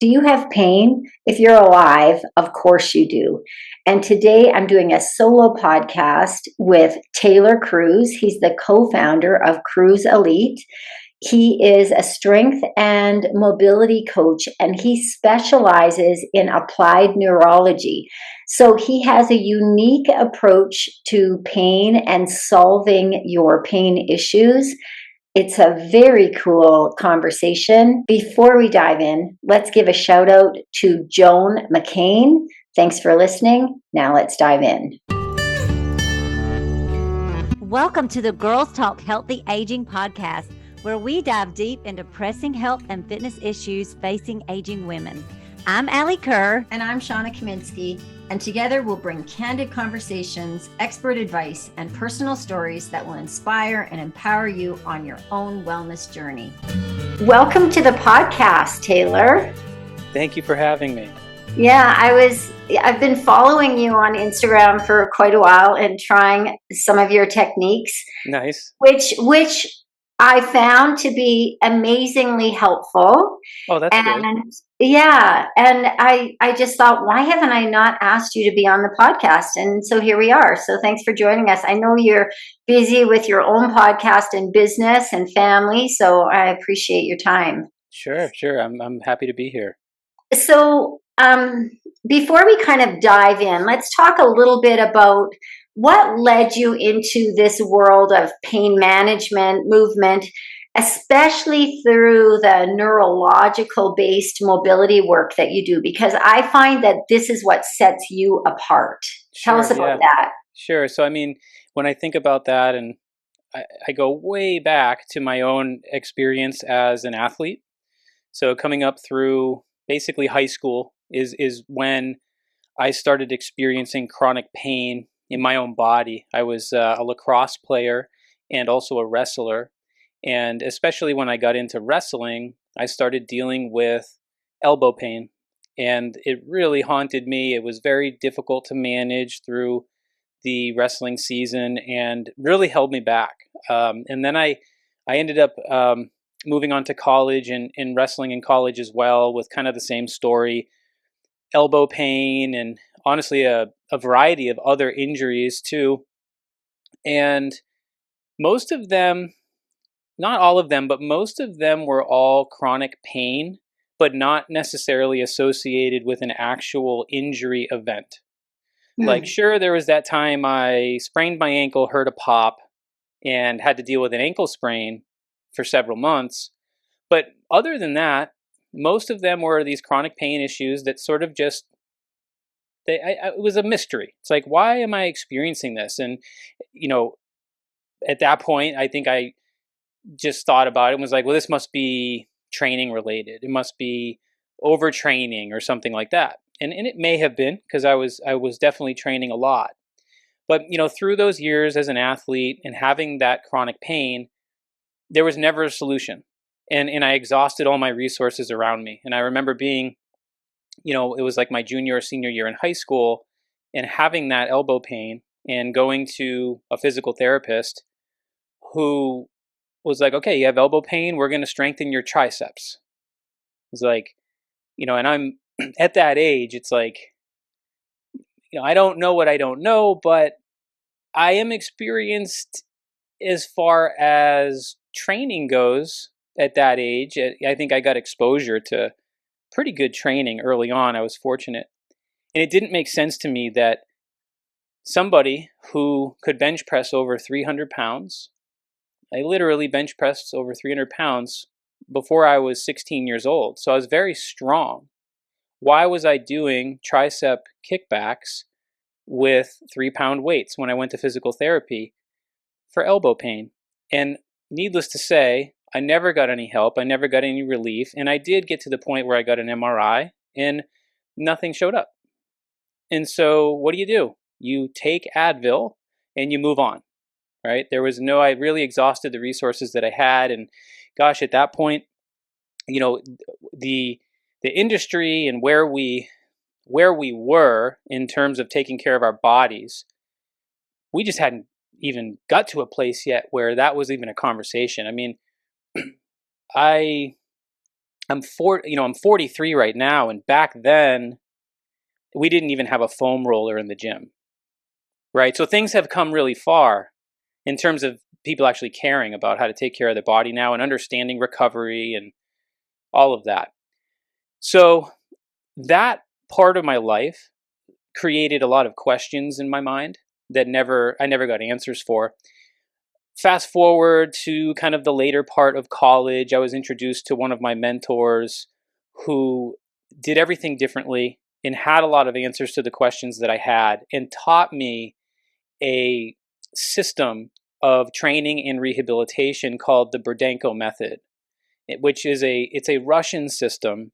Do you have pain? If you're alive, of course you do. And today I'm doing a solo podcast with Taylor Kruse. He's the co founder of Kruse Elite. He is a strength and mobility coach, and he specializes in applied neurology. So he has a unique approach to pain and solving your pain issues. It's a very cool conversation. Before we dive in, let's give a shout out to Joan McCain. Thanks for listening. Now let's dive in. Welcome to the Girls Talk Healthy Aging podcast, where we dive deep into pressing health and fitness issues facing aging women. I'm Allie Kerr. And I'm Shawna Kaminski. And together we'll bring candid conversations, expert advice, and personal stories that will inspire and empower you on your own wellness journey. Welcome to the podcast, Taylor. Thank you for having me. Yeah, I've been following you on Instagram for quite a while and trying some of your techniques. Nice. Which I found to be amazingly helpful. Oh, that's good. Yeah, and I just thought, why haven't I not asked you to be on the podcast? And so here we are. So thanks for joining us. I know you're busy with your own podcast and business and family, so I appreciate your time. Sure. I'm happy to be here. So before we kind of dive in, let's talk a little bit about what led you into this world of pain management movement, especially through the neurological based mobility work that you do, because I find that this is what sets you apart. Tell us about that. Sure. So, when I think about that, and I go way back to my own experience as an athlete. So coming up through basically high school is when I started experiencing chronic pain in my own body. I was a lacrosse player and also a wrestler. And especially when I got into wrestling, I started dealing with elbow pain. And it really haunted me. It was very difficult to manage through the wrestling season and really held me back. And then I ended up moving on to college and wrestling in college as well with kind of the same story. Elbow pain and honestly a variety of other injuries too. And most of them, not all of them, but most of them were all chronic pain, but not necessarily associated with an actual injury event. Like, sure, there was that time I sprained my ankle, hurt a pop, and had to deal with an ankle sprain for several months. But other than that, most of them were these chronic pain issues that sort of just, it was a mystery. It's like, why am I experiencing this? And, at that point, I think I just thought about it and was like, well, this must be training related. It must be overtraining or something like that. And it may have been, because I was definitely training a lot. But, through those years as an athlete and having that chronic pain, there was never a solution. And I exhausted all my resources around me. And I remember being, it was like my junior or senior year in high school and having that elbow pain and going to a physical therapist who was like, okay, you have elbow pain, we're going to strengthen your triceps. It's like, and I'm at that age, it's like, I don't know what I don't know, but I am experienced as far as training goes at that age. I think I got exposure to pretty good training early on. I was fortunate. And it didn't make sense to me that somebody who could bench press over 300 pounds, I literally bench pressed over 300 pounds before I was 16 years old. So I was very strong. Why was I doing tricep kickbacks with 3-pound weights when I went to physical therapy for elbow pain? And needless to say, I never got any help. I never got any relief. And I did get to the point where I got an MRI and nothing showed up. And so what do? You take Advil and you move on, right? I really exhausted the resources that I had. And gosh, at that point, the industry and where we were in terms of taking care of our bodies, we just hadn't even got to a place yet where that was even a conversation. I I'm 43 right now, and back then we didn't even have a foam roller in the gym, right? So things have come really far in terms of people actually caring about how to take care of their body now and understanding recovery and all of that. So that part of my life created a lot of questions in my mind that I never got answers for. Fast forward to kind of the later part of college, I was introduced to one of my mentors who did everything differently and had a lot of answers to the questions that I had, and taught me a system of training and rehabilitation called the Burdenko method, which is it's a Russian system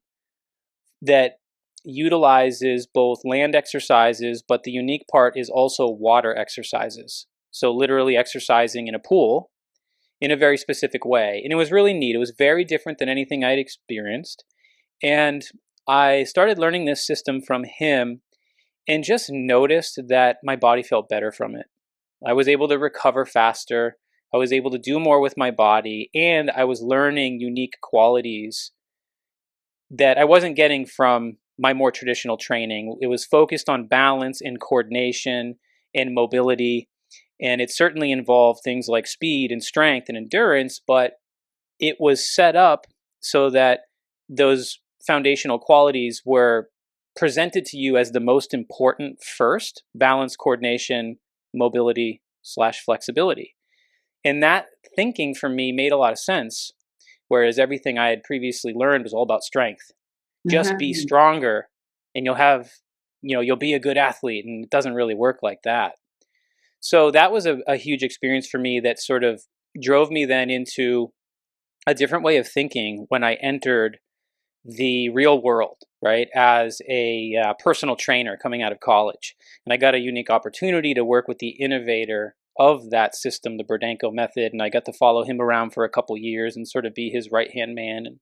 that utilizes both land exercises, but the unique part is also water exercises. So literally exercising in a pool in a very specific way. And it was really neat. It was very different than anything I'd experienced. And I started learning this system from him and just noticed that my body felt better from it. I was able to recover faster. I was able to do more with my body, and I was learning unique qualities that I wasn't getting from my more traditional training. It was focused on balance and coordination and mobility, and it certainly involved things like speed and strength and endurance, but it was set up so that those foundational qualities were presented to you as the most important first: balance, coordination, mobility / flexibility. And that thinking for me made a lot of sense, whereas everything I had previously learned was all about strength. Just be stronger and you'll be a good athlete, and it doesn't really work like that. So that was a huge experience for me that sort of drove me then into a different way of thinking when I entered the real world, right, as a personal trainer coming out of college. And I got a unique opportunity to work with the innovator of that system, the Burdenko method, and I got to follow him around for a couple years and sort of be his right-hand man.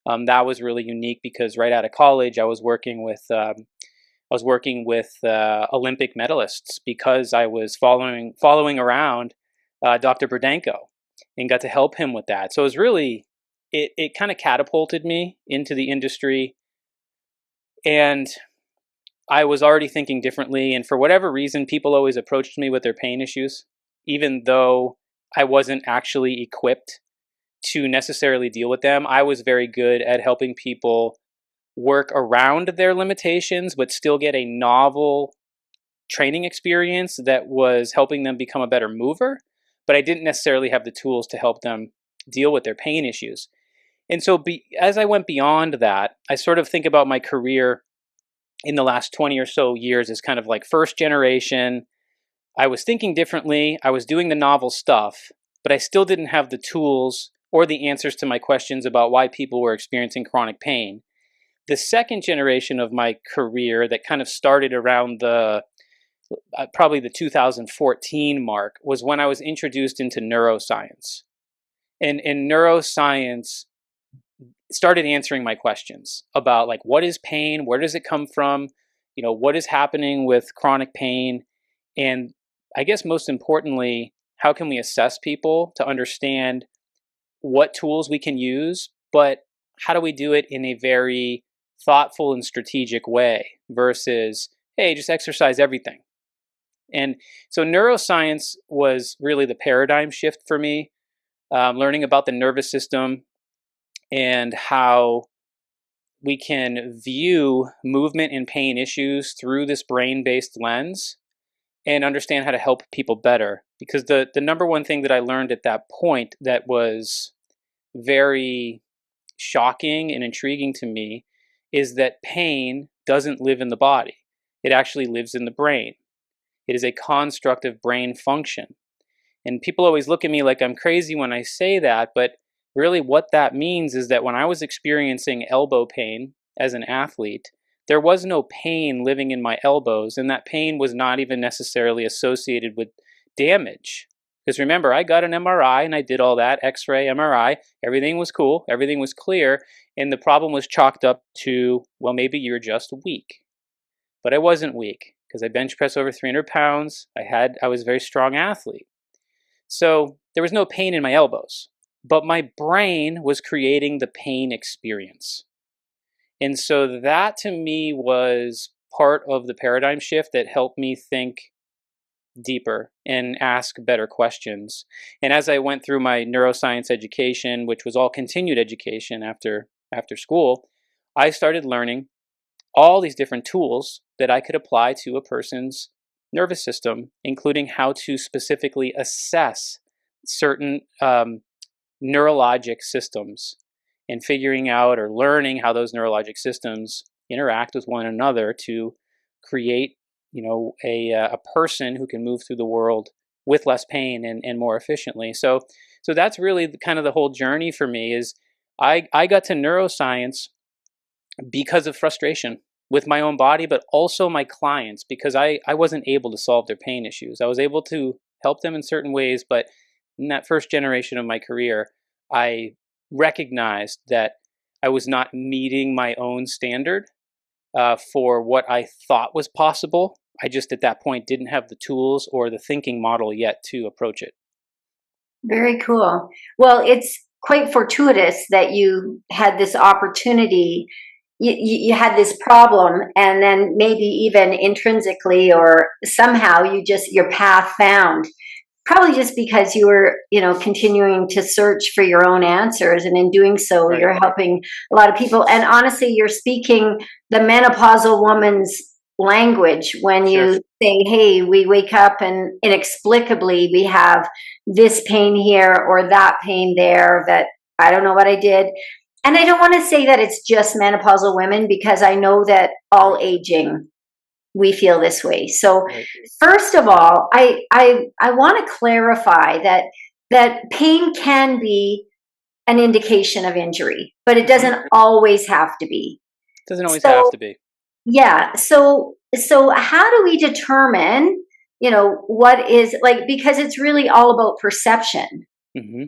And that was really unique because right out of college, I was working with Olympic medalists because I was following around Dr. Burdenko and got to help him with that. So it was really, it kind of catapulted me into the industry, and I was already thinking differently. And for whatever reason, people always approached me with their pain issues, even though I wasn't actually equipped to necessarily deal with them. I was very good at helping people work around their limitations, but still get a novel training experience that was helping them become a better mover. But I didn't necessarily have the tools to help them deal with their pain issues. And so as I went beyond that, I sort of think about my career in the last 20 or so years as kind of like first generation. I was thinking differently. I was doing the novel stuff, but I still didn't have the tools or the answers to my questions about why people were experiencing chronic pain. The second generation of my career that kind of started around probably the 2014 mark was when I was introduced into neuroscience. And neuroscience started answering my questions about like, what is pain? Where does it come from? What is happening with chronic pain? And I guess most importantly, how can we assess people to understand what tools we can use, but how do we do it in a very thoughtful and strategic way versus, hey, just exercise everything. And so neuroscience was really the paradigm shift for me, learning about the nervous system and how we can view movement and pain issues through this brain-based lens and understand how to help people better. Because the number one thing that I learned at that point that was very shocking and intriguing to me is that pain doesn't live in the body. It actually lives in the brain. It is a construct of brain function. And people always look at me like I'm crazy when I say that, but really what that means is that when I was experiencing elbow pain as an athlete, there was no pain living in my elbows, and that pain was not even necessarily associated with damage. Because remember, I got an MRI and I did all that, X-ray, MRI, everything was cool, everything was clear, and the problem was chalked up to, well, maybe you're just weak. But I wasn't weak, because I bench pressed over 300 pounds, I was a very strong athlete. So there was no pain in my elbows, but my brain was creating the pain experience. And so that to me was part of the paradigm shift that helped me think deeper and ask better questions. And as I went through my neuroscience education, which was all continued education after school, I started learning all these different tools that I could apply to a person's nervous system, including how to specifically assess certain neurologic systems and figuring out or learning how those neurologic systems interact with one another to create, a person who can move through the world with less pain and more efficiently. So that's really kind of the whole journey for me. Is I got to neuroscience because of frustration with my own body, but also my clients, because I wasn't able to solve their pain issues. I was able to help them in certain ways, but in that first generation of my career, I recognized that I was not meeting my own standard for what I thought was possible. I just at that point didn't have the tools or the thinking model yet to approach it. Very cool. Well, it's quite fortuitous that you had this opportunity. You had this problem, and then maybe even intrinsically or somehow your path found. Probably just because you were, continuing to search for your own answers. And in doing so, Right. You're helping a lot of people. And honestly, you're speaking the menopausal woman's language when Sure. you say, hey, we wake up and inexplicably we have this pain here or that pain there that I don't know what I did. And I don't want to say that it's just menopausal women, because I know that all aging we feel this way. So Right. first of all, I want to clarify that pain can be an indication of injury, but it doesn't always have to be. Doesn't always have to be. Yeah. So how do we determine, what is like, because it's really all about perception. Mm-hmm.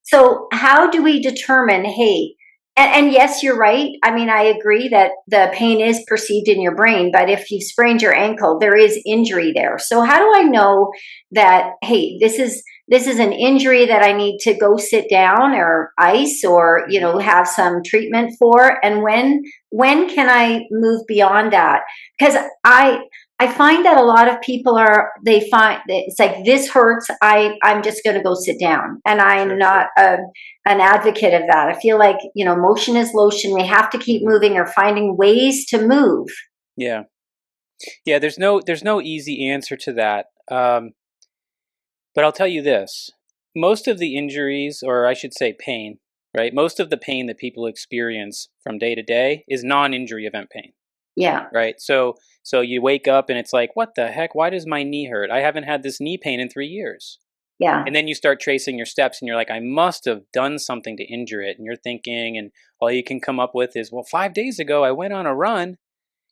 So how do we determine, hey, and yes, you're right. I mean, I agree that the pain is perceived in your brain, but if you've sprained your ankle, there is injury there. So how do I know that, hey, this is an injury that I need to go sit down or ice or, have some treatment for? And when can I move beyond that? Because I find that a lot of people they find it's like, this hurts, I'm just going to go sit down. And I'm Sure. not an advocate of that. I feel like, motion is lotion. We have to keep moving or finding ways to move. Yeah. Yeah, there's no easy answer to that. But I'll tell you this. Most of the injuries, or I should say pain, right? Most of the pain that people experience from day to day is non-injury event pain. Yeah. Right. So you wake up and it's like, what the heck? Why does my knee hurt? I haven't had this knee pain in 3 years. Yeah. And then you start tracing your steps and you're like, I must have done something to injure it. And you're thinking, and all you can come up with is, well, 5 days ago I went on a run.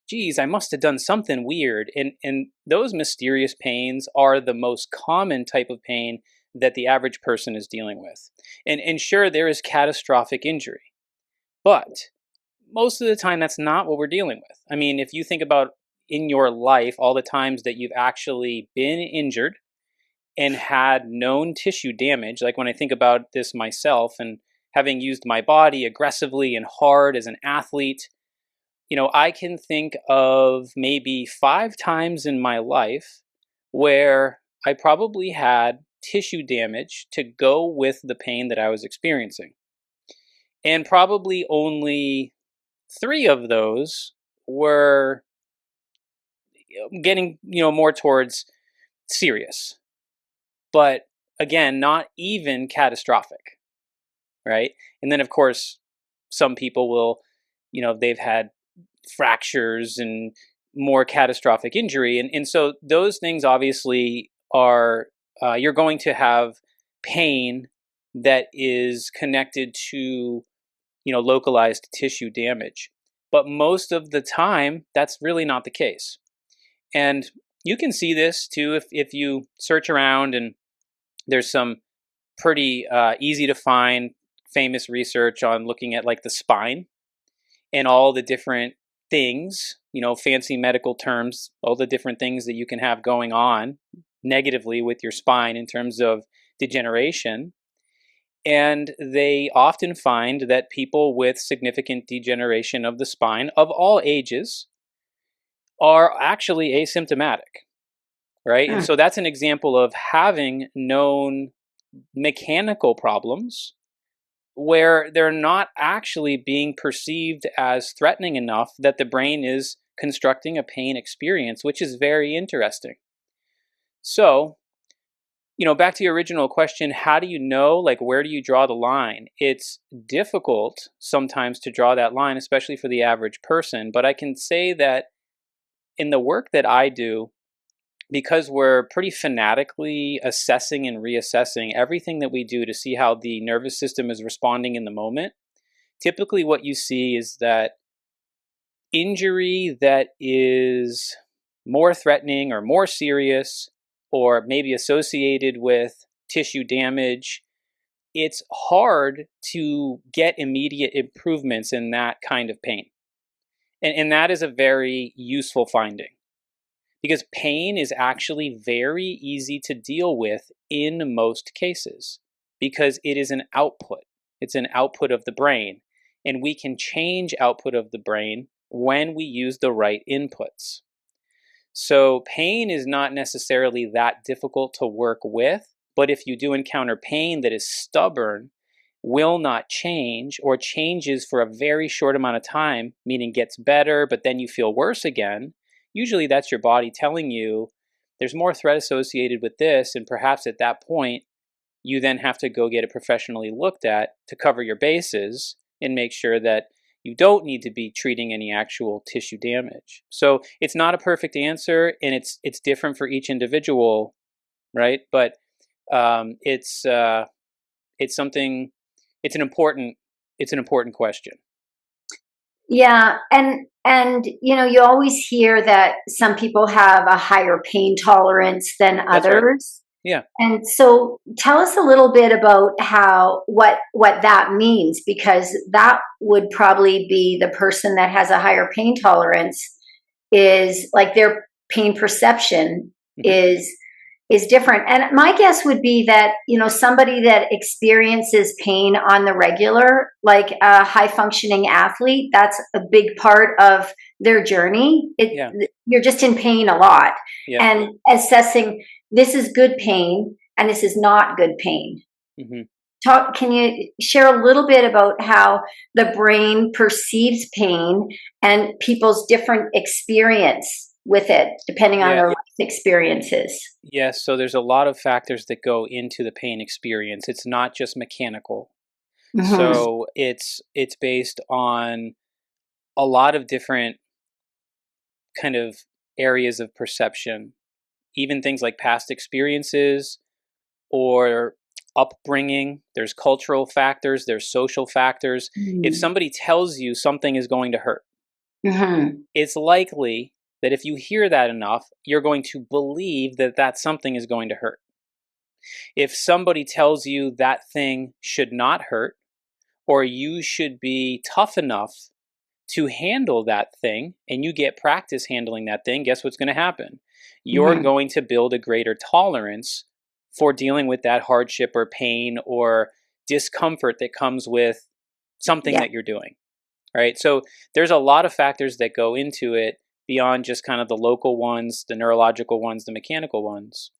Geez, I must have done something weird. And those mysterious pains are the most common type of pain that the average person is dealing with. And sure, there is catastrophic injury, but most of the time that's not what we're dealing with. I mean, if you think about in your life all the times that you've actually been injured and had known tissue damage, like when I think about this myself and having used my body aggressively and hard as an athlete, I can think of maybe 5 times in my life where I probably had tissue damage to go with the pain that I was experiencing. And probably only 3 of those were getting, more towards serious. But again, not even catastrophic, right? And then of course, some people will, they've had fractures and more catastrophic injury. And so those things obviously are, you're going to have pain that is connected to, localized tissue damage. But most of the time, that's really not the case. And you can see this too if you search around, and there's some pretty easy to find famous research on looking at like the spine and all the different things, fancy medical terms, all the different things that you can have going on negatively with your spine in terms of degeneration. And they often find that people with significant degeneration of the spine of all ages are actually asymptomatic, right? And so that's an example of having known mechanical problems where they're not actually being perceived as threatening enough that the brain is constructing a pain experience, which is very interesting. So, back to your original question, how do you know, like, where do you draw the line? It's difficult sometimes to draw that line, especially for the average person. But I can say that in the work that I do, because we're pretty fanatically assessing and reassessing everything that we do to see how the nervous system is responding in the moment, typically what you see is that injury that is more threatening or more serious, or maybe associated with tissue damage, it's hard to get immediate improvements in that kind of pain. And that is a very useful finding, because pain is actually very easy to deal with in most cases, because it is an output. It's an output of the brain, and we can change output of the brain when we use the right inputs. So pain is not necessarily that difficult to work with, but if you do encounter pain that is stubborn, will not change, or changes for a very short amount of time, meaning gets better, but then you feel worse again, usually that's your body telling you there's more threat associated with this, and perhaps at that point, you then have to go get it professionally looked at to cover your bases and make sure that you don't need to be treating any actual tissue damage. So it's not a perfect answer, and it's different for each individual, right? But it's something. It's an important question. Yeah, and you always hear that some people have a higher pain tolerance than That's right. others. Yeah. And so tell us a little bit about what that means, because that would probably be the person that has a higher pain tolerance, is like their pain perception Mhm. is different. And my guess would be that, somebody that experiences pain on the regular, like a high functioning athlete, that's a big part of their journey. Yeah. You're just in pain a lot, Yeah. and assessing this is good pain and this is not good pain. Mhm. Can you share a little bit about how the brain perceives pain and people's different experience with it, depending on Yeah. their life experiences? Yes. So there's a lot of factors that go into the pain experience. It's not just mechanical. Mm-hmm. So it's based on a lot of different kind of areas of perception, even things like past experiences or upbringing. There's cultural factors, there's social factors. If somebody tells you something is going to hurt, Mm-hmm. it's likely that if you hear that enough, you're going to believe that that something is going to hurt. If somebody tells you that thing should not hurt, or you should be tough enough to handle that thing, and you get practice handling that thing, guess what's going to happen? You're Mm-hmm. going to build a greater tolerance for dealing with that hardship or pain or discomfort that comes with something Yeah. that you're doing, right? So there's a lot of factors that go into it beyond just kind of the local ones, the neurological ones, the mechanical ones.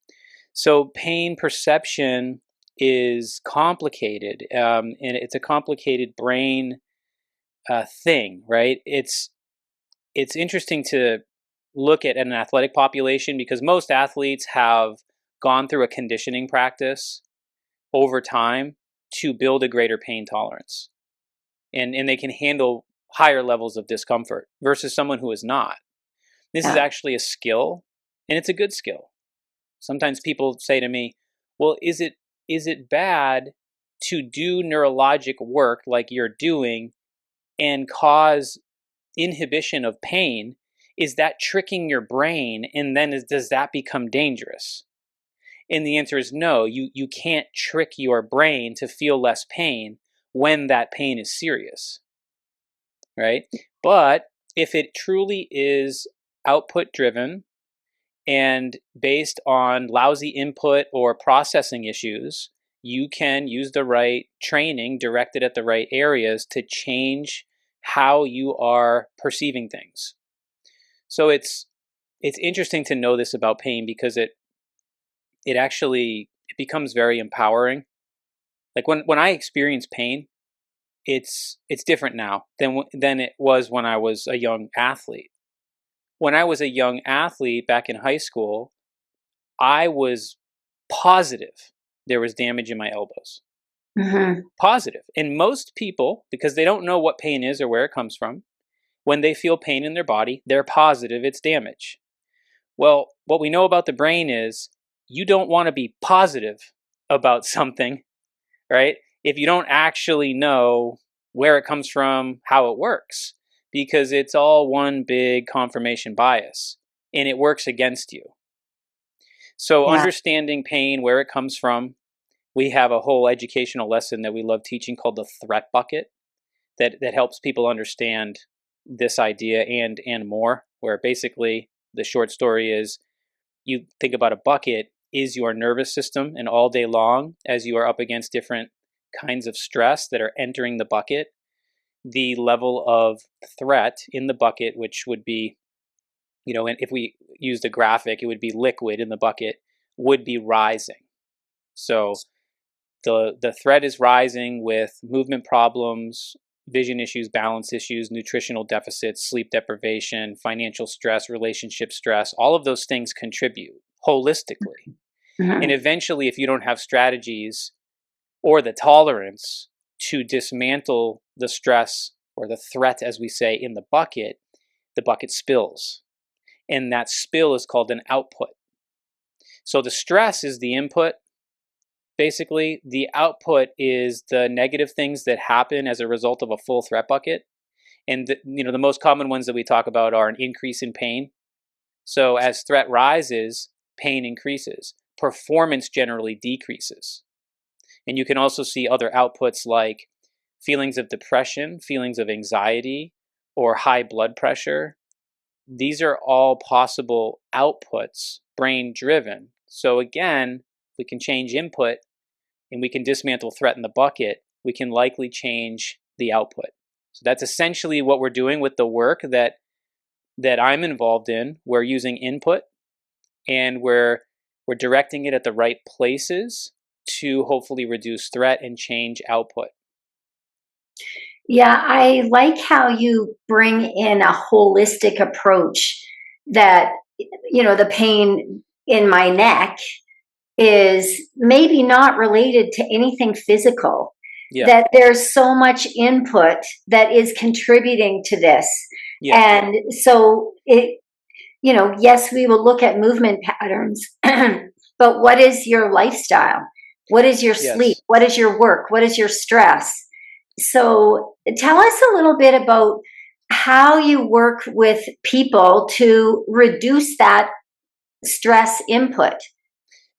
So pain perception is complicated, and it's a complicated brain thing, right? It's interesting to look at an athletic population, because most athletes have gone through a conditioning practice over time to build a greater pain tolerance, and they can handle higher levels of discomfort versus someone who is not. This is Yeah. actually a skill, and it's a good skill. Sometimes people say to me, well, is it bad to do neurologic work like you're doing and cause inhibition of pain? Is that tricking your brain, and then does that become dangerous? And the answer is no. You can't trick your brain to feel less pain when that pain is serious, right? But if it truly is output driven and based on lousy input or processing issues, you can use the right training directed at the right areas to change how you are perceiving things. So it's interesting to know this about pain because it becomes very empowering. Like when I experience pain, it's different now than it was when I was a young athlete. When I was a young athlete back in high school, I was positive there was damage in my elbows. Mm-hmm. Positive. And most people, because they don't know what pain is or where it comes from, when they feel pain in their body, they're positive it's damage. Well, what we know about the brain is you don't want to be positive about something, right? If you don't actually know where it comes from, how it works, because it's all one big confirmation bias and it works against you. So Yeah. understanding pain, where it comes from, we have a whole educational lesson that we love teaching called the threat bucket that helps people understand this idea and more, where basically the short story is you think about a bucket is your nervous system, and all day long as you are up against different kinds of stress that are entering the bucket, the level of threat in the bucket, which would be, and if we used a graphic, it would be liquid in the bucket, would be rising. So the threat is rising with movement problems, vision issues, balance issues, nutritional deficits, sleep deprivation, financial stress, relationship stress. All of those things contribute holistically. Mm-hmm. And eventually, if you don't have strategies or the tolerance to dismantle the stress or the threat, as we say, in the bucket spills. And that spill is called an output. So the stress is the input. Basically, the output is the negative things that happen as a result of a full threat bucket. And the most common ones that we talk about are an increase in pain. So as threat rises, pain increases. Performance generally decreases. And you can also see other outputs like feelings of depression, feelings of anxiety, or high blood pressure. These are all possible outputs, brain driven. So again, we can change input and we can dismantle threat in the bucket, we can likely change the output. So that's essentially what we're doing with the work that I'm involved in. We're using input and we're directing it at the right places to hopefully reduce threat and change output. Yeah, I like how you bring in a holistic approach that, the pain in my neck is maybe not related to anything physical, Yeah. that there's so much input that is contributing to this. Yeah. And so yes, we will look at movement patterns, but what is your lifestyle? What is your sleep? Yes. What is your work? What is your stress? So tell us a little bit about how you work with people to reduce that stress input.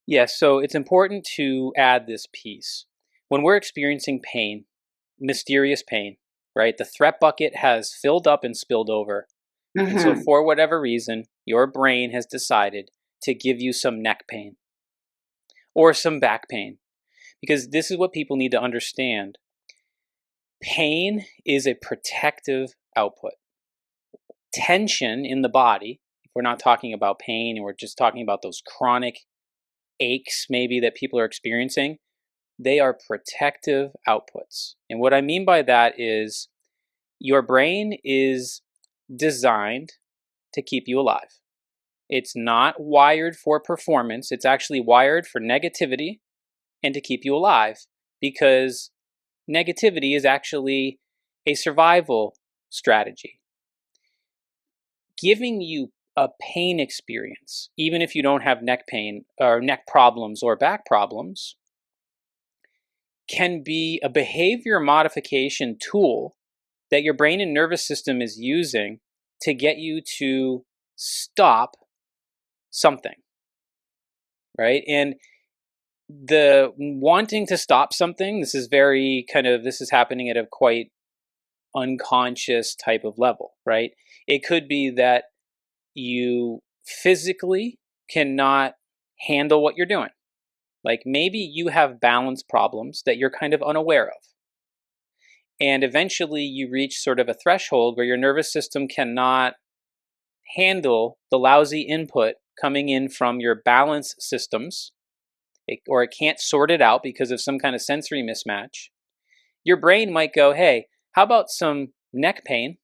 Yes, so it's important to add this piece. When we're experiencing pain, mysterious pain, right? The threat bucket has filled up and spilled over. Mm-hmm. And so for whatever reason, your brain has decided to give you some neck pain or some back pain. Because this is what people need to understand. Pain is a protective output. Tension in the body, if we're not talking about pain and we're just talking about those chronic aches maybe that people are experiencing, they are protective outputs. And what I mean by that is your brain is designed to keep you alive. It's not wired for performance. It's actually wired for negativity and to keep you alive, because negativity is actually a survival strategy. Giving you a pain experience, even if you don't have neck pain or neck problems or back problems, can be a behavior modification tool that your brain and nervous system is using to get you to stop something, right? And the wanting to stop something, this is happening at a quite unconscious type of level, right? It could be that you physically cannot handle what you're doing. Like maybe you have balance problems that you're kind of unaware of. And eventually you reach sort of a threshold where your nervous system cannot handle the lousy input coming in from your balance systems, or it can't sort it out because of some kind of sensory mismatch. Your brain might go, hey, how about some neck pain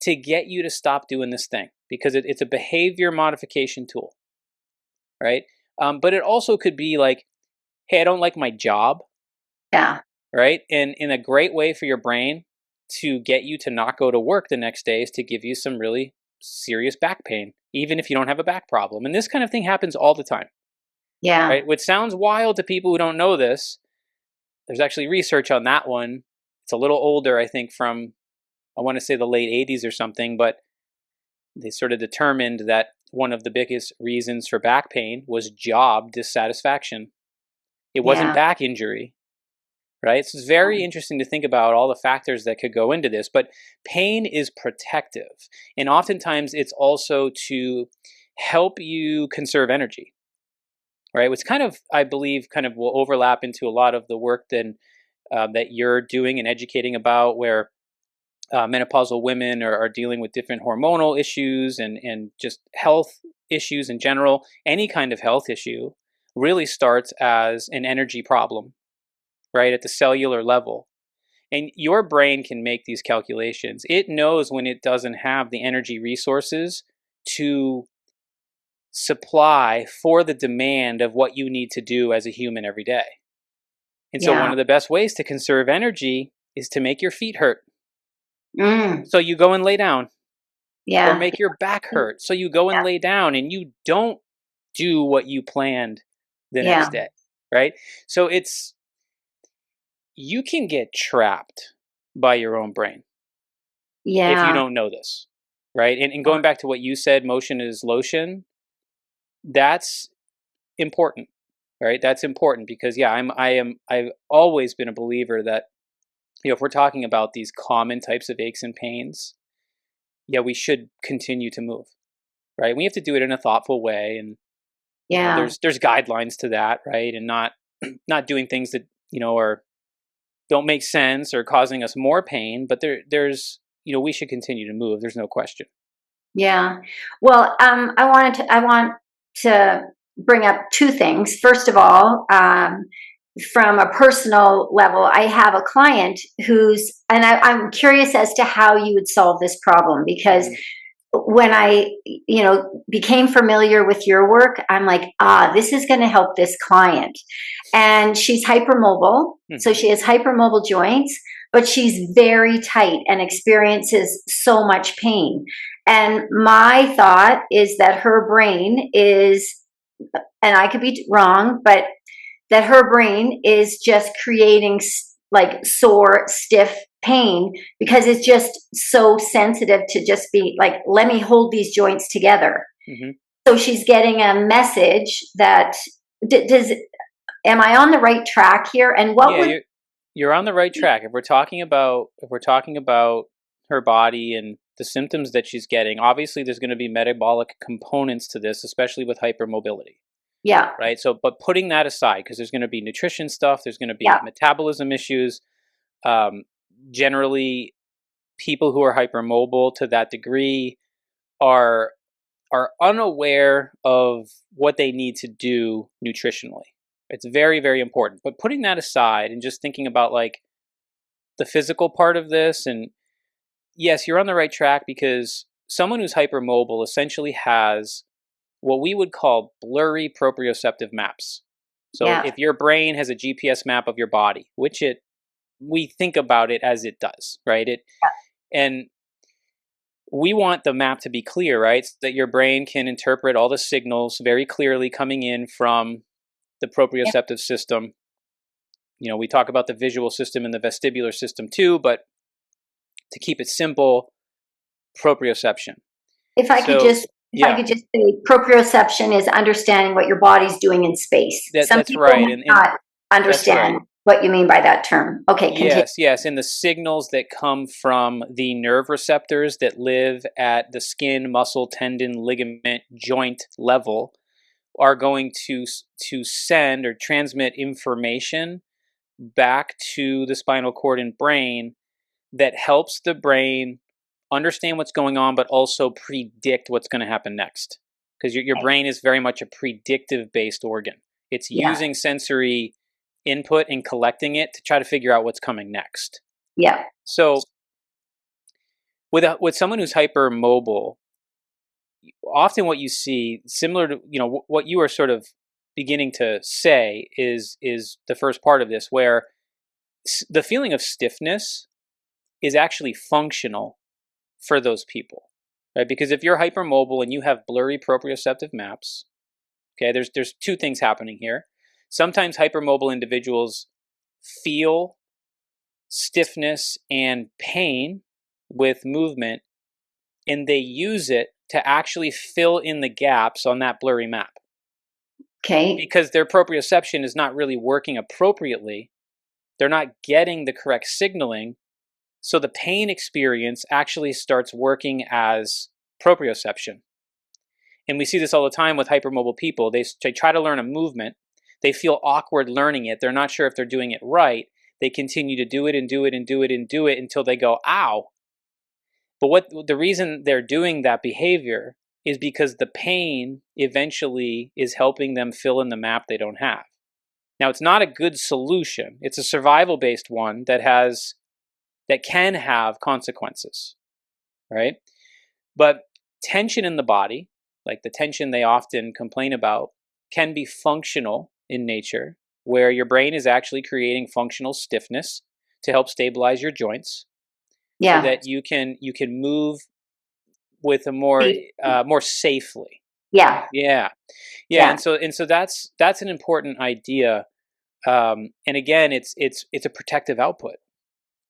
to get you to stop doing this thing? Because it's a behavior modification tool, right? But it also could be like, hey, I don't like my job. Yeah. Right? And in a great way for your brain to get you to not go to work the next day is to give you some really serious back pain, even if you don't have a back problem. And this kind of thing happens all the time. Yeah. Right? Which sounds wild to people who don't know this. There's actually research on that one. It's a little older, I think, from, I want to say the late 80s or something, but they sort of determined that one of the biggest reasons for back pain was job dissatisfaction. It wasn't back injury. Right? So it's very interesting to think about all the factors that could go into this, but pain is protective. And oftentimes it's also to help you conserve energy, right? Which kind of, I believe, kind of will overlap into a lot of the work then that you're doing and educating about, where menopausal women are dealing with different hormonal issues and just health issues in general. Any kind of health issue really starts as an energy problem, right, at the cellular level. And your brain can make these calculations. It knows when it doesn't have the energy resources to supply for the demand of what you need to do as a human every day. And so one of the best ways to conserve energy is to make your feet hurt. So you go and lay down. Or make your back hurt. So you go and lay down and you don't do what you planned the next day, right? So you can get trapped by your own brain if you don't know this, right? And going back to what you said, motion is lotion, that's important, right? That's important because I've always been a believer that, if we're talking about these common types of aches and pains, we should continue to move, right? We have to do it in a thoughtful way, and there's guidelines to that, right? And not doing things that don't make sense or causing us more pain, but there's we should continue to move. There's no question. Yeah. Well, I want to bring up two things. First of all, from a personal level, I have a client and I'm curious as to how you would solve this problem, because when I, became familiar with your work, I'm like, this is going to help this client. And she's hypermobile. So she has hypermobile joints, but she's very tight and experiences so much pain. And my thought is that her brain is, and I could be wrong, but that her brain is just creating like sore, stiff pain because it's just so sensitive to just be like, let me hold these joints together. So she's getting a message that am I on the right track here? And you're on the right track. If we're talking about her body and the symptoms that she's getting, obviously there's going to be metabolic components to this, especially with hypermobility. Yeah. Right. So, but putting that aside, because there's going to be nutrition stuff, there's going to be metabolism issues. Generally, people who are hypermobile to that degree are unaware of what they need to do nutritionally. It's very, very important. But putting that aside and just thinking about like the physical part of this, and yes, you're on the right track, because someone who's hypermobile essentially has what we would call blurry proprioceptive maps. So if your brain has a GPS map of your body, which we think about it as it does, right? And we want the map to be clear, right? So that your brain can interpret all the signals very clearly coming in from the proprioceptive system. We talk about the visual system and the vestibular system too, but to keep it simple, proprioception. If I could just say, proprioception is understanding what your body's doing in space. Some people may not understand what you mean by that term. Okay, continue. Yes, and the signals that come from the nerve receptors that live at the skin, muscle, tendon, ligament, joint level are going to send or transmit information back to the spinal cord and brain that helps the brain understand what's going on, but also predict what's going to happen next. Because your brain is very much a predictive based organ. It's using sensory input and collecting it to try to figure out what's coming next. Yeah. So with someone who's hypermobile, often what you see, similar to what you are sort of beginning to say, is the first part of this, where the feeling of stiffness is actually functional for those people, right? Because if you're hypermobile and you have blurry proprioceptive maps, okay, there's two things happening here. Sometimes hypermobile individuals feel stiffness and pain with movement, and they use it to actually fill in the gaps on that blurry map. Okay. Because their proprioception is not really working appropriately. They're not getting the correct signaling. So the pain experience actually starts working as proprioception. And we see this all the time with hypermobile people. They try to learn a movement. They feel awkward learning it. They're not sure if they're doing it right. They continue to do it and do it and do it and do it until they go, ow. But the reason they're doing that behavior is because the pain eventually is helping them fill in the map they don't have. Now, it's not a good solution. It's a survival-based one that can have consequences, right? But tension in the body, like the tension they often complain about, can be functional in nature, where your brain is actually creating functional stiffness to help stabilize your joints, so that you can move with a more safely. Yeah. And so that's an important idea. And again, it's a protective output.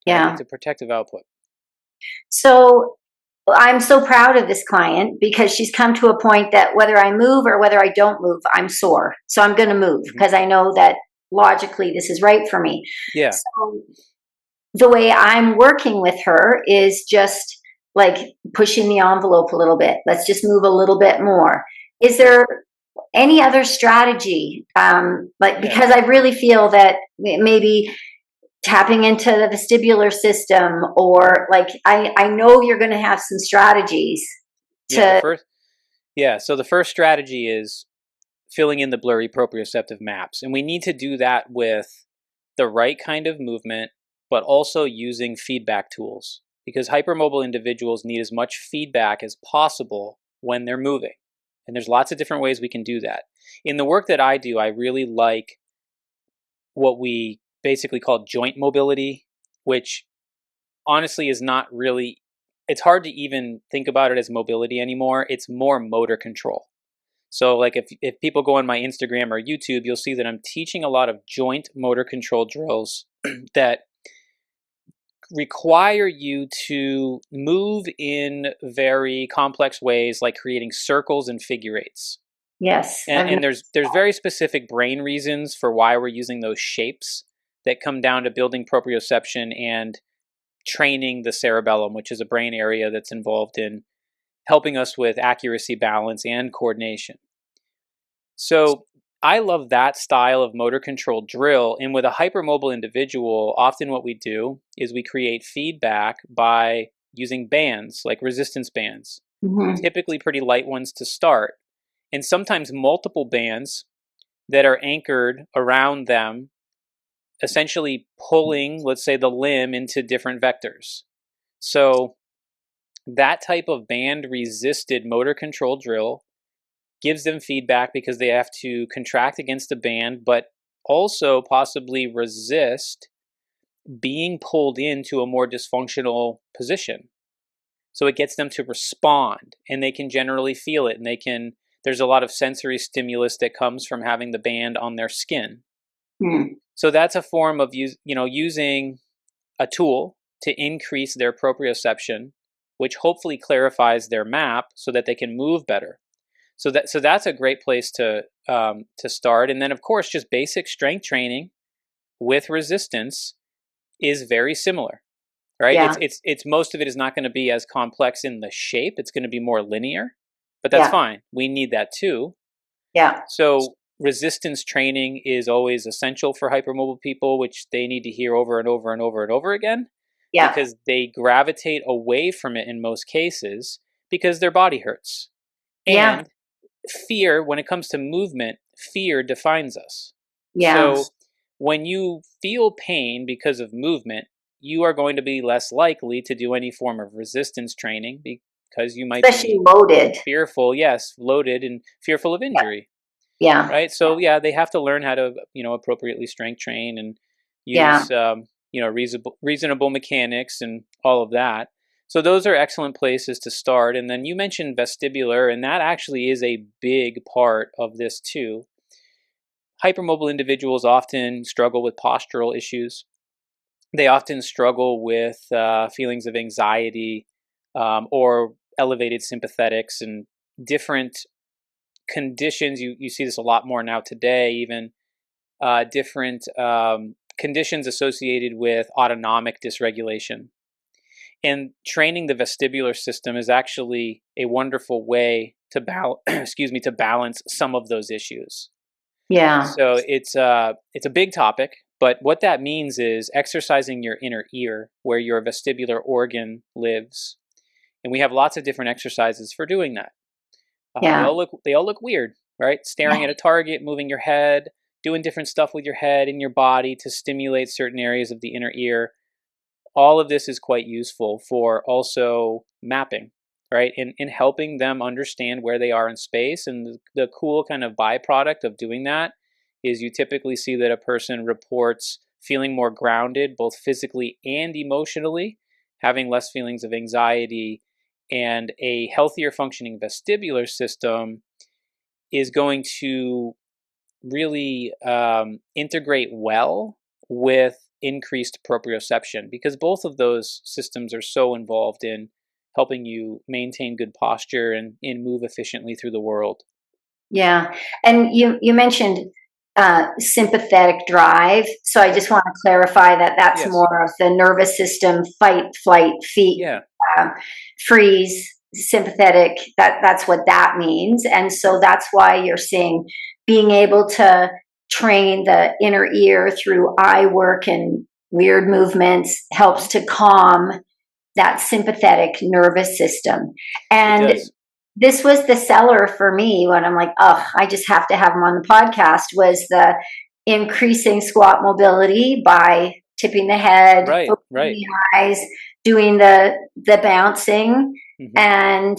Yeah. Right? It's a protective output. So I'm so proud of this client, because she's come to a point that whether I move or whether I don't move, I'm sore. So I'm going to move because I know that logically this is right for me. Yeah. So the way I'm working with her is just like pushing the envelope a little bit. Let's just move a little bit more. Is there any other strategy? Because I really feel that maybe tapping into the vestibular system, or I know you're going to have some strategies to. So the first strategy is filling in the blurry proprioceptive maps. And we need to do that with the right kind of movement, but also using feedback tools, because hypermobile individuals need as much feedback as possible when they're moving. And there's lots of different ways we can do that. In the work that I do, I really like what we basically call joint mobility, which honestly is not really, it's hard to even think about it as mobility anymore. It's more motor control. So like if people go on my Instagram or YouTube, you'll see that I'm teaching a lot of joint motor control drills that require you to move in very complex ways, like creating circles and figure eights. Yes. And there's very specific brain reasons for why we're using those shapes that come down to building proprioception and training the cerebellum, which is a brain area that's involved in helping us with accuracy, balance, and coordination. So I love that style of motor control drill. And with a hypermobile individual, often what we do is we create feedback by using bands, like resistance bands, typically pretty light ones to start, and sometimes multiple bands that are anchored around them, essentially pulling, let's say, the limb into different vectors. So that type of band resisted motor control drill gives them feedback because they have to contract against the band, but also possibly resist being pulled into a more dysfunctional position. So it gets them to respond, and they can generally feel it, and there's a lot of sensory stimulus that comes from having the band on their skin. So that's a form of using a tool to increase their proprioception, which hopefully clarifies their map so that they can move better. So that's a great place to start. And then of course, just basic strength training with resistance is very similar, right? Yeah. It's most of it is not going to be as complex in the shape. It's going to be more linear, but that's fine. We need that too. Yeah. So resistance training is always essential for hypermobile people, which they need to hear over and over and over and over again, Yeah. because they gravitate away from it in most cases because their body hurts. Yeah. And fear, when it comes to movement, fear defines us. Yeah. So when you feel pain because of movement, you are going to be less likely to do any form of resistance training because you might Especially be loaded. fearful, yes, loaded and fearful of injury, Yeah. right? So yeah, they have to learn how to, appropriately strength train and Yeah. use, reasonable mechanics and all of that. So those are excellent places to start. And then you mentioned vestibular, and that actually is a big part of this too. Hypermobile individuals often struggle with postural issues. They often struggle with feelings of anxiety, or elevated sympathetics and different conditions. You see this a lot more now today, even different conditions associated with autonomic dysregulation. And training the vestibular system is actually a wonderful way to to balance some of those issues. Yeah. So it's a big topic, but what that means is exercising your inner ear, where your vestibular organ lives, and we have lots of different exercises for doing that. Yeah. They all look weird, right? Staring at a target, moving your head, doing different stuff with your head and your body to stimulate certain areas of the inner ear. All of this is quite useful for also mapping, right? In helping them understand where they are in space. And the cool kind of byproduct of doing that is you typically see that a person reports feeling more grounded, both physically and emotionally, having less feelings of anxiety, and a healthier functioning vestibular system is going to really integrate well with increased proprioception, because both of those systems are so involved in helping you maintain good posture and move efficiently through the world. Yeah. And you mentioned sympathetic drive. So I just want to clarify that that's Yes. more of the nervous system, fight, flight, Yeah. uh, freeze, sympathetic. That's what that means. And so that's why you're seeing being able to train the inner ear through eye work and weird movements helps to calm that sympathetic nervous system. It And does. this was the seller for me when I'm like, oh, I just have to have him on the podcast, was the increasing squat mobility by tipping the head, Right. opening Right. the eyes, doing the bouncing. Mm-hmm. And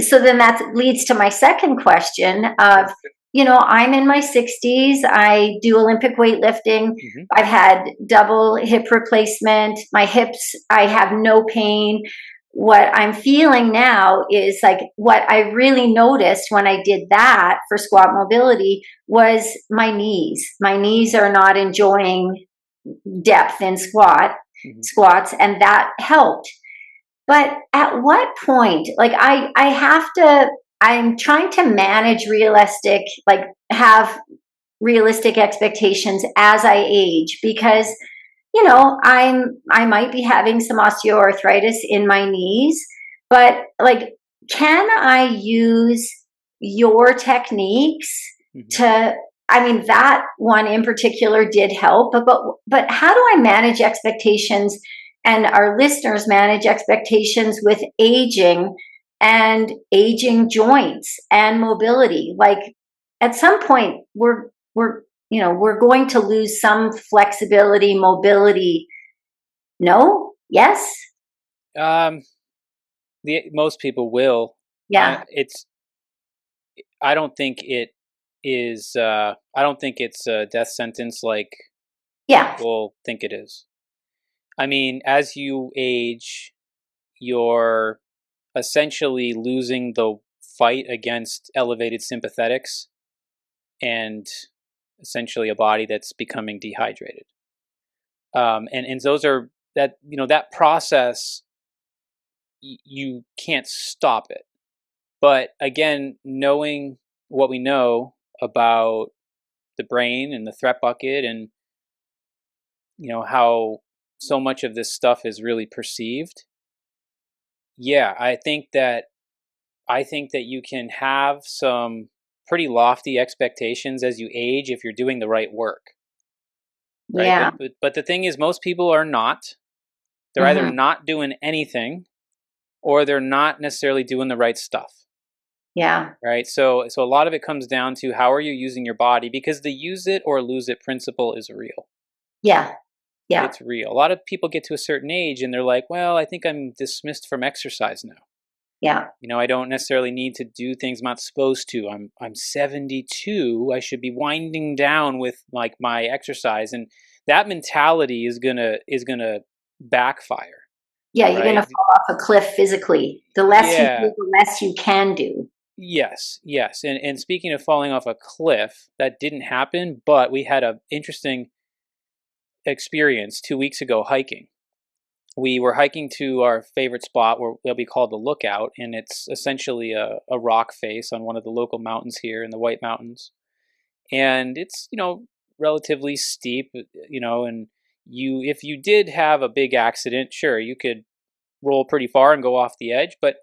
so then that leads to my second question of, I'm in my 60s. I do Olympic weightlifting. Mm-hmm. I've had double hip replacement. My hips, I have no pain. What I'm feeling now is like what I really noticed when I did that for squat mobility was my knees. My knees are not enjoying depth in squats, and that helped. But at what point, like I'm trying to manage have realistic expectations as I age, because I might be having some osteoarthritis in my knees, but like, can I use your techniques to, I mean, that one in particular did help, but how do I manage expectations and our listeners manage expectations with aging and aging joints and mobility? Like, at some point we're going to lose some flexibility, mobility. No? Yes? Most people will. Yeah. I don't think it is. I don't think it's a death sentence like Yeah. people think it is. I mean, as you age, you're essentially losing the fight against elevated sympathetics and essentially a body that's becoming dehydrated. And those are that process. You can't stop it. But again, knowing what we know about the brain and the threat bucket, and how so much of this stuff is really perceived. Yeah, I think that you can have some pretty lofty expectations as you age if you're doing the right work, right? Yeah. But the thing is, most people are not. They're either not doing anything, or they're not necessarily doing the right stuff. Yeah. Right. So a lot of it comes down to how are you using your body, because the use it or lose it principle is real. Yeah. Yeah. It's real. A lot of people get to a certain age and they're like, well, I think I'm dismissed from exercise now. Yeah. I don't necessarily need to do things I'm not supposed to. I'm 72. I should be winding down with like my exercise, and that mentality is gonna backfire. Yeah, you're right? going to fall off a cliff physically. The less you do, the less you can do. Yes. And speaking of falling off a cliff, that didn't happen, but we had an interesting experience 2 weeks ago hiking. We were hiking to our favorite spot where they'll be called the Lookout, and it's essentially a rock face on one of the local mountains here in the White Mountains. And it's, relatively steep, and if you did have a big accident, sure, you could roll pretty far and go off the edge, but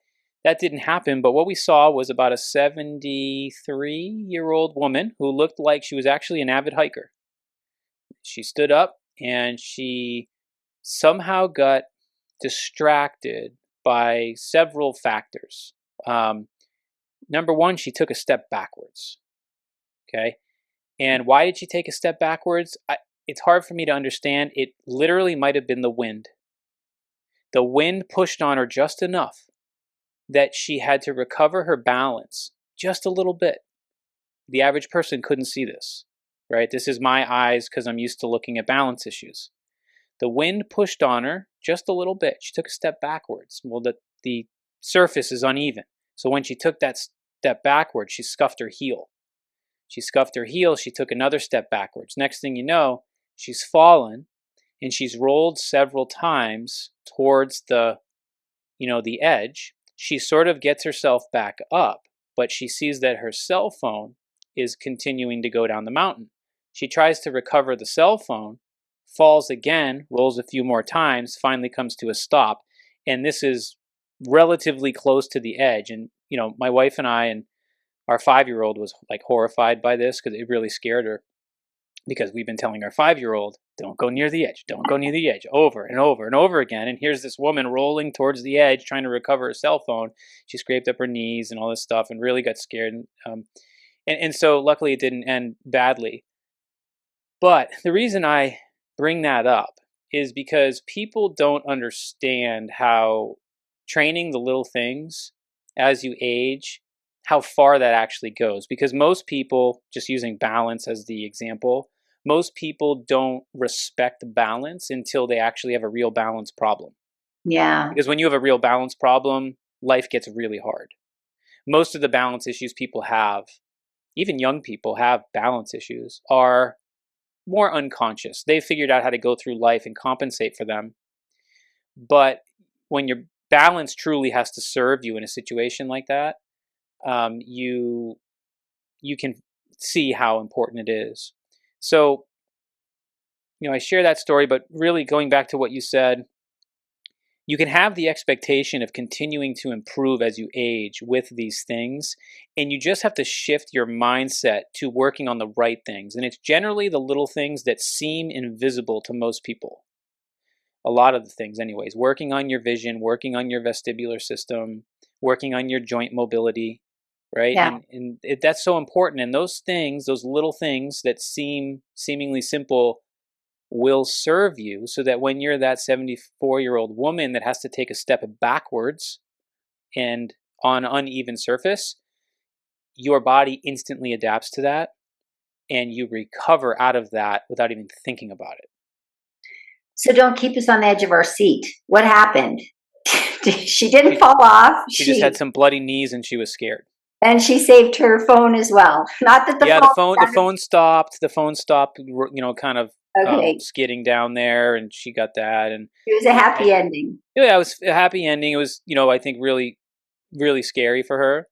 that didn't happen. But what we saw was about a 73-year-old woman who looked like she was actually an avid hiker. She stood up and she somehow got distracted by several factors. Number one, she took a step backwards. Okay. And why did she take a step backwards? It's hard for me to understand. It literally might have been the wind. The wind pushed on her just enough that she had to recover her balance just a little bit. The average person couldn't see this, right? This is my eyes because I'm used to looking at balance issues. The wind pushed on her just a little bit. She took a step backwards. Well, the surface is uneven. So when she took that step backwards, she scuffed her heel. She took another step backwards. Next thing you know, she's fallen and she's rolled several times towards the edge. She sort of gets herself back up, but she sees that her cell phone is continuing to go down the mountain. She tries to recover the cell phone, falls again, rolls a few more times, finally comes to a stop. And this is relatively close to the edge. And, my wife and I and our 5-year-old was like horrified by this because it really scared her, because we've been telling our 5-year-old, don't go near the edge, over and over and over again. And here's this woman rolling towards the edge, trying to recover her cell phone. She scraped up her knees and all this stuff and really got scared. And so luckily it didn't end badly. But the reason I bring that up is because people don't understand how training the little things as you age, how far that actually goes. Because most people, just using balance as the example, most people don't respect balance until they actually have a real balance problem. Yeah. Because when you have a real balance problem, life gets really hard. Most of the balance issues people have, even young people have balance issues, are more unconscious. They've figured out how to go through life and compensate for them. But when your balance truly has to serve you in a situation like that, you can see how important it is. So, I share that story, but really going back to what you said, you can have the expectation of continuing to improve as you age with these things, and you just have to shift your mindset to working on the right things. And it's generally the little things that seem invisible to most people. A lot of the things anyways, working on your vision, working on your vestibular system, working on your joint mobility, right? Yeah. And that's so important. And those things, those little things that seem seemingly simple, will serve you so that when you're that 74-year-old woman that has to take a step backwards and on uneven surface, your body instantly adapts to that and you recover out of that without even thinking about it. So don't keep us on the edge of our seat. What happened? She didn't fall off. She just had some bloody knees and she was scared. And she saved her phone as well. Not that the phone stopped. The phone stopped. Kind of skidding down there, and she got that. And it was a happy ending. Yeah, it was a happy ending. It was, I think really, really scary for her,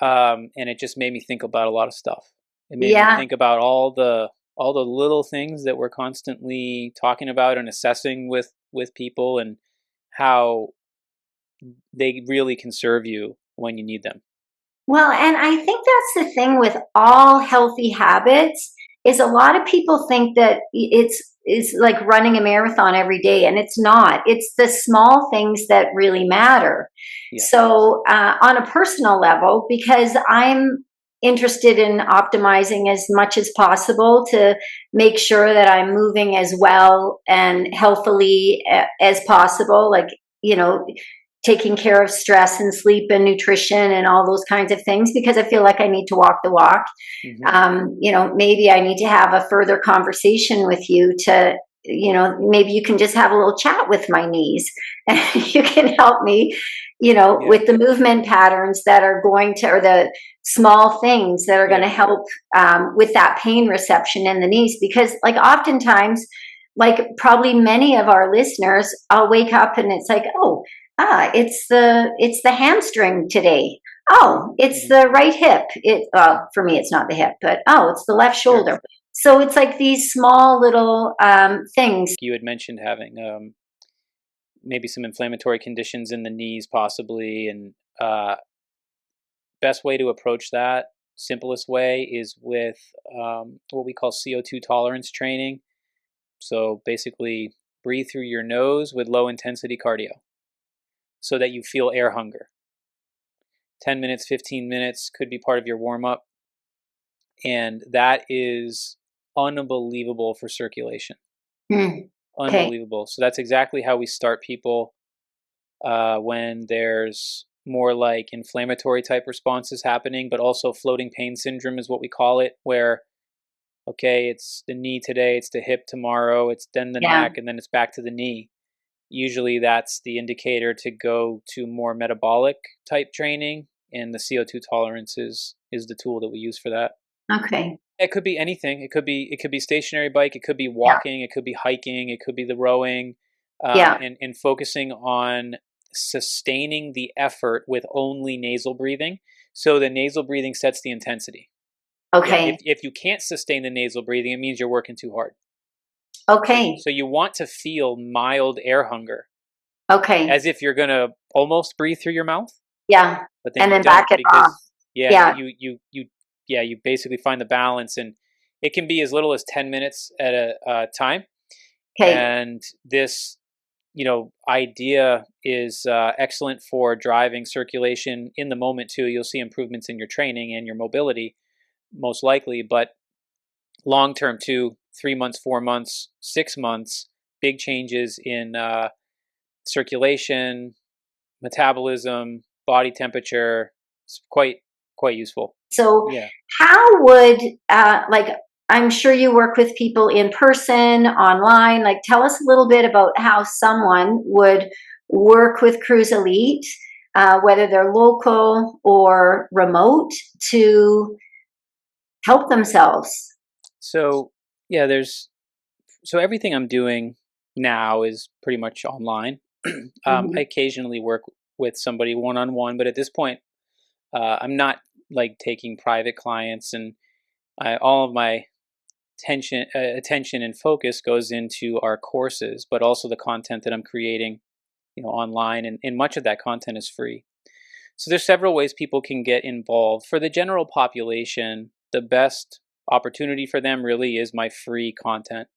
and it just made me think about a lot of stuff. It made me think about all the little things that we're constantly talking about and assessing with people, and how they really can serve you when you need them. Well, and I think that's the thing with all healthy habits is a lot of people think that it's like running a marathon every day, and it's not. It's the small things that really matter. Yes. So, on a personal level, because I'm interested in optimizing as much as possible to make sure that I'm moving as well and healthily as possible, like, you know, taking care of stress and sleep and nutrition and all those kinds of things, because I feel like I need to walk the walk. Maybe I need to have a further conversation with you to, maybe you can just have a little chat with my knees and you can help me, Yeah. with the movement patterns that are going to, or the small things that are going to help with that pain reception in the knees. Because like oftentimes, like probably many of our listeners, I'll wake up and it's like, oh, it's the hamstring today. Oh, it's the right hip. For me, it's not the hip, but it's the left shoulder. Sure. So it's like these small little things. You had mentioned having maybe some inflammatory conditions in the knees, possibly, and best way to approach that, simplest way, is with what we call CO2 tolerance training. So basically, breathe through your nose with low intensity cardio, so that you feel air hunger. 10 minutes, 15 minutes could be part of your warm-up. And that is unbelievable for circulation. Unbelievable. So that's exactly how we start people when there's more like inflammatory type responses happening, but also floating pain syndrome is what we call it, where, okay, it's the knee today, it's the hip tomorrow, it's then the neck, and then it's back to the knee. Usually that's the indicator to go to more metabolic type training, and the CO2 tolerance is the tool that we use for that. Okay. It could be anything. It could be stationary bike, it could be walking, it could be hiking, it could be the rowing, and focusing on sustaining the effort with only nasal breathing. So the nasal breathing sets the intensity. Okay. If you can't sustain the nasal breathing, it means you're working too hard. Okay. So you want to feel mild air hunger. Okay. As if you're gonna almost breathe through your mouth. Yeah. But then and you then don't, back it because off. you basically find the balance, and it can be as little as 10 minutes at a time. Okay. And this, idea is excellent for driving circulation in the moment too. You'll see improvements in your training and your mobility, most likely, but long term too, 3 months, 4 months, 6 months, big changes in circulation, metabolism, body temperature. It's quite useful. So how would I'm sure you work with people in person, online. Like, tell us a little bit about how someone would work with Kruse Elite, whether they're local or remote, to help themselves. So so everything I'm doing now is pretty much online. I occasionally work with somebody one-on-one, but at this point, I'm not like taking private clients, and all of my attention and focus goes into our courses, but also the content that I'm creating, online, and much of that content is free. So there's several ways people can get involved. For the general population, the best opportunity for them really is my free content.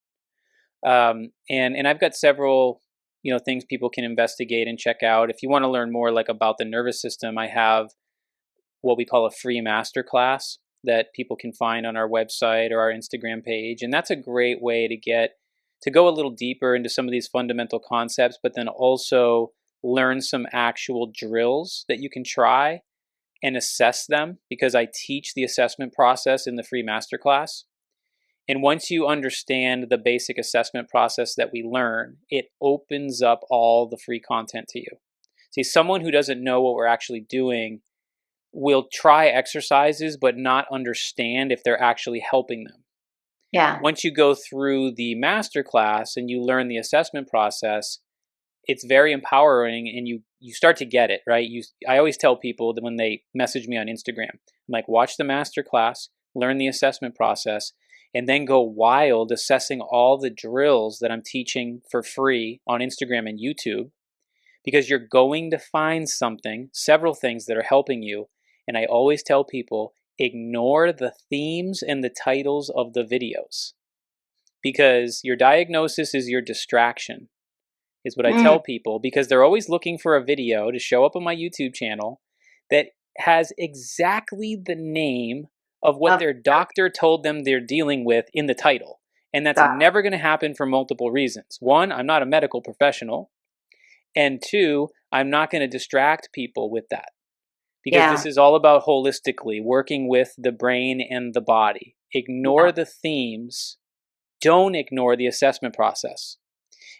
And I've got several, things people can investigate and check out. If you want to learn more like about the nervous system, I have what we call a free masterclass that people can find on our website or our Instagram page. And that's a great way to go a little deeper into some of these fundamental concepts, but then also learn some actual drills that you can try and assess them, because I teach the assessment process in the free masterclass. And once you understand the basic assessment process that we learn, it opens up all the free content to you. See, someone who doesn't know what we're actually doing will try exercises but not understand if they're actually helping them. Yeah. Once you go through the masterclass and you learn the assessment process, it's very empowering, and you start to get it, right? I always tell people that when they message me on Instagram, I'm like, watch the masterclass, learn the assessment process, and then go wild assessing all the drills that I'm teaching for free on Instagram and YouTube, because you're going to find several things that are helping you, And I always tell people, ignore the themes and the titles of the videos, because your diagnosis is your distraction, is what I tell people, because they're always looking for a video to show up on my YouTube channel that has exactly the name of what their doctor told them they're dealing with in the title. And that's never going to happen for multiple reasons. One, I'm not a medical professional. And two, I'm not going to distract people with that, because this is all about holistically working with the brain and the body. Ignore the themes. Don't ignore the assessment process,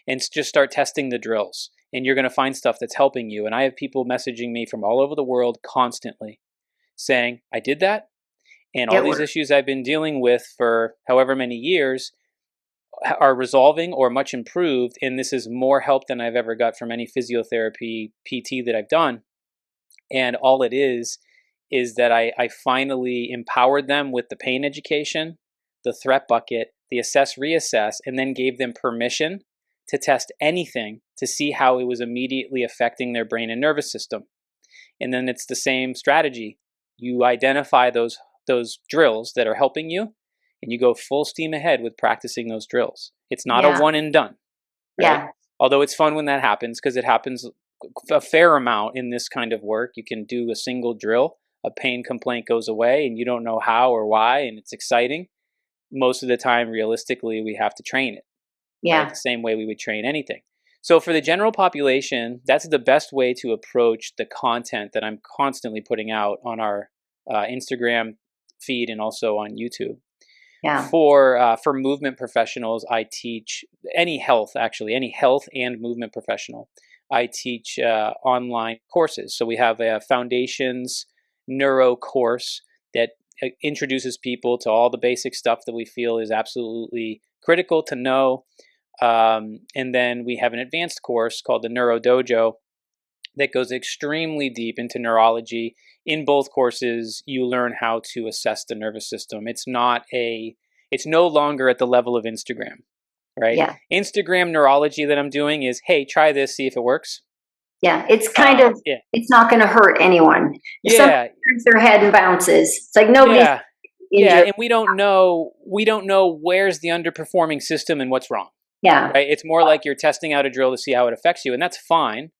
and just start testing the drills. And you're going to find stuff that's helping you. And I have people messaging me from all over the world constantly saying, I did that, and all these issues I've been dealing with for however many years are resolving or much improved, and this is more help than I've ever got from any physiotherapy PT that I've done. And all it is that I finally empowered them with the pain education, the threat bucket, the assess, reassess, and then gave them permission to test anything to see how it was immediately affecting their brain and nervous system. And then it's the same strategy. You identify those drills that are helping you, and you go full steam ahead with practicing those drills. It's not a one and done, right? Although it's fun when that happens, because it happens a fair amount in this kind of work. You can do a single drill, a pain complaint goes away, and you don't know how or why, and it's exciting. Most of the time, realistically, we have to train it. Right? The same way we would train anything. So for the general population, that's the best way to approach the content that I'm constantly putting out on our Instagram feed and also on YouTube. For movement professionals, I teach any health and movement professional. I teach online courses. So we have a foundations neuro course that introduces people to all the basic stuff that we feel is absolutely critical to know. And then we have an advanced course called the Neuro Dojo that goes extremely deep into neurology. In both courses, you learn how to assess the nervous system. It's no longer at the level of Instagram, right? Instagram neurology that I'm doing is, hey, try this, see if it works. It's kind of, it's not going to hurt anyone. If someone turns their head and bounces, it's like nobody's injured. And we don't know where's the underperforming system and what's wrong. Right? It's more like you're testing out a drill to see how it affects you, and that's fine.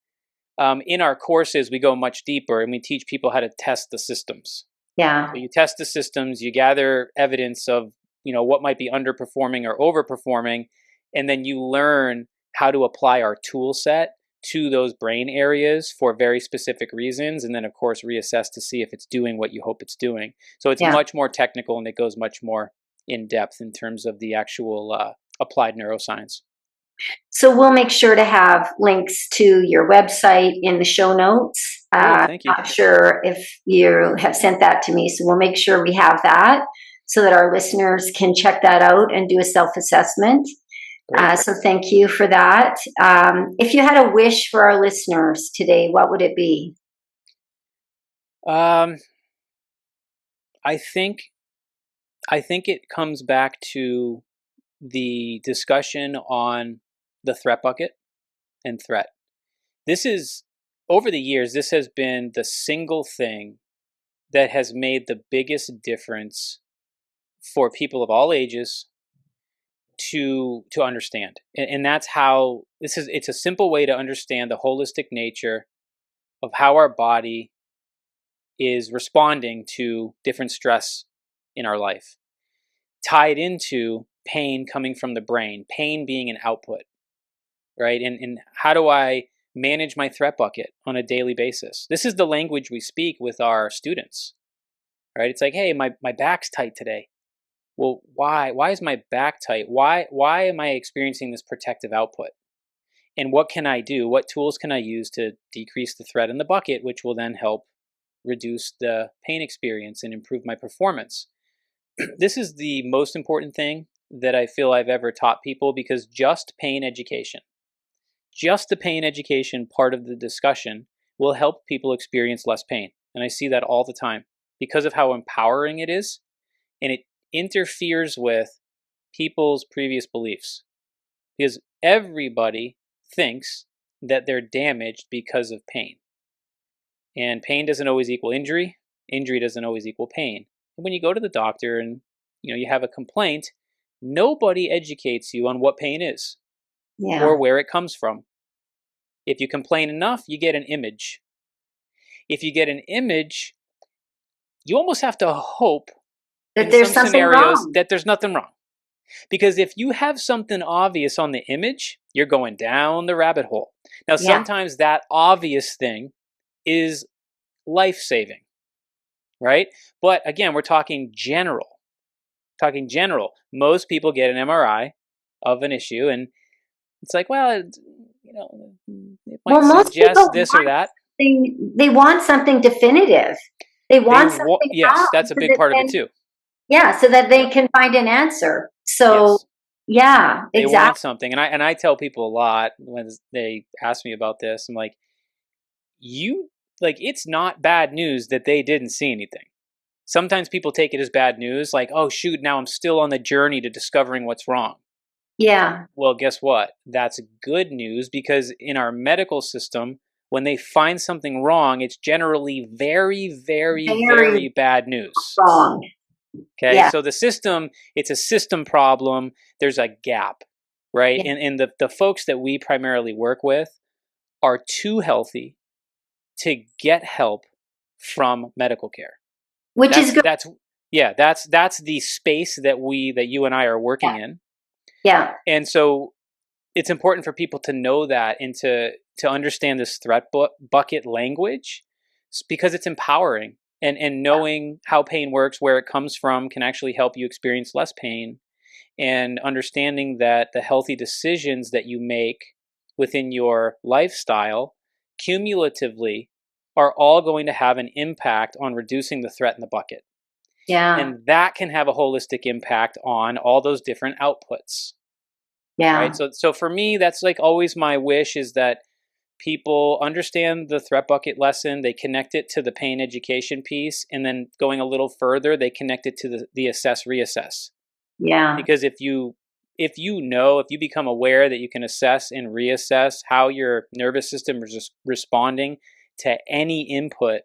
In our courses, we go much deeper, and we teach people how to test the systems. So you test the systems, you gather evidence of what might be underperforming or overperforming, and then you learn how to apply our tool set to those brain areas for very specific reasons, and then of course reassess to see if it's doing what you hope it's doing. So it's much more technical, and it goes much more in depth in terms of the actual applied neuroscience. So we'll make sure to have links to your website in the show notes. Thank you. I'm not sure if you have sent that to me, so we'll make sure we have that so that our listeners can check that out and do a self-assessment. So thank you for that. If you had a wish for our listeners today, what would it be? I think it comes back to the discussion on the threat bucket and threat. Over the years, this has been the single thing that has made the biggest difference for people of all ages to understand. And that's how it's a simple way to understand the holistic nature of how our body is responding to different stress in our life, tied into pain coming from the brain, pain being an output, right? And how do I manage my threat bucket on a daily basis? This is the language we speak with our students, right? It's like, hey, my back's tight today. Well, why? Why is my back tight? Why am I experiencing this protective output? And what can I do? What tools can I use to decrease the threat in the bucket, which will then help reduce the pain experience and improve my performance? This is the most important thing that I feel I've ever taught people, because just the pain education part of the discussion will help people experience less pain. And I see that all the time because of how empowering it is, and it interferes with people's previous beliefs, because everybody thinks that they're damaged because of pain. And pain doesn't always equal injury. Injury doesn't always equal pain. And when you go to the doctor and you have a complaint, nobody educates you on what pain is or where it comes from. If you complain enough, you get an image. If you get an image, you almost have to hope that in there's some something scenarios wrong. that there's nothing wrong. Because if you have something obvious on the image, you're going down the rabbit hole. Now, sometimes that obvious thing is life-saving, right? But again, we're talking general. Most people get an MRI of an issue, and it's like, well, it might suggest this or that. They want something definitive. They want something yes, that's a big part of it too. Yeah, so that they can find an answer. So yes. Exactly. They want something. And I tell people a lot when they ask me about this, I'm like, it's not bad news that they didn't see anything. Sometimes people take it as bad news, like, oh shoot, now I'm still on the journey to discovering what's wrong. Yeah. Well, guess what? That's good news, because in our medical system, when they find something wrong, it's generally very, very, very bad news. Wrong. Okay, so the system, it's a system problem. There's a gap, right? Yeah. And the folks that we primarily work with are too healthy to get help from medical care. Which is good. That's the space that you and I are working in. Yeah. And so it's important for people to know that and to understand this threat bucket language, because it's empowering. And knowing how pain works, where it comes from, can actually help you experience less pain. And understanding that the healthy decisions that you make within your lifestyle cumulatively are all going to have an impact on reducing the threat in the bucket. Yeah. And that can have a holistic impact on all those different outputs. Yeah. Right. So for me, that's like always my wish, is that people understand the threat bucket lesson, they connect it to the pain education piece, and then going a little further, they connect it to the assess, reassess. Yeah. Because if you become aware that you can assess and reassess how your nervous system is responding to any input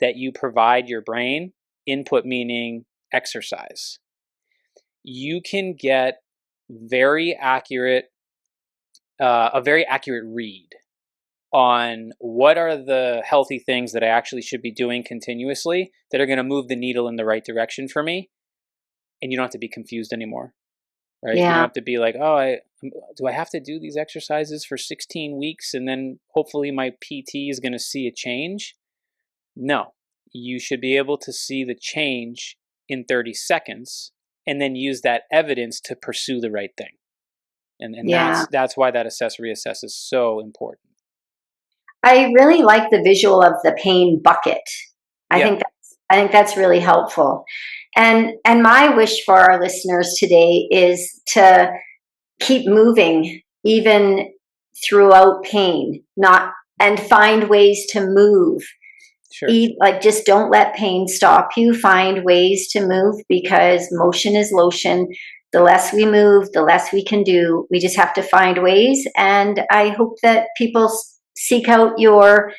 that you provide your brain, input meaning exercise, you can get a very accurate read on what are the healthy things that I actually should be doing continuously that are going to move the needle in the right direction for me. And you don't have to be confused anymore, right? Yeah. You don't have to be like, oh, do I have to do these exercises for 16 weeks and then hopefully my PT is going to see a change? No, you should be able to see the change in 30 seconds and then use that evidence to pursue the right thing. And that's why that assess, reassess is so important. I really like the visual of the pain bucket. I think that's really helpful. And my wish for our listeners today is to keep moving even throughout pain, and find ways to move. Sure. Just don't let pain stop you. Find ways to move, because motion is lotion. The less we move, the less we can do. We just have to find ways. And I hope that people seek out your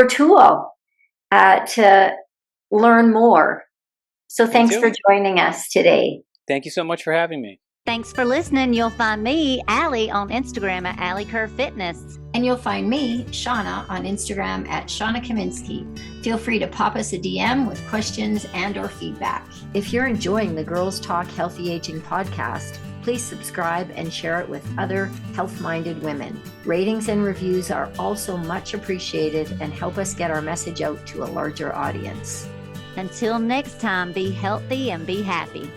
tool to learn more. So thanks for joining us today. Thank you so much for having me. Thanks for listening. You'll find me, Allie, on Instagram at Allie Kerr Fitness. And you'll find me, Shawna, on Instagram at Shawna Kaminski. Feel free to pop us a DM with questions and or feedback. If you're enjoying the Girls Talk Healthy Aging podcast, please subscribe and share it with other health-minded women. Ratings and reviews are also much appreciated and help us get our message out to a larger audience. Until next time, be healthy and be happy.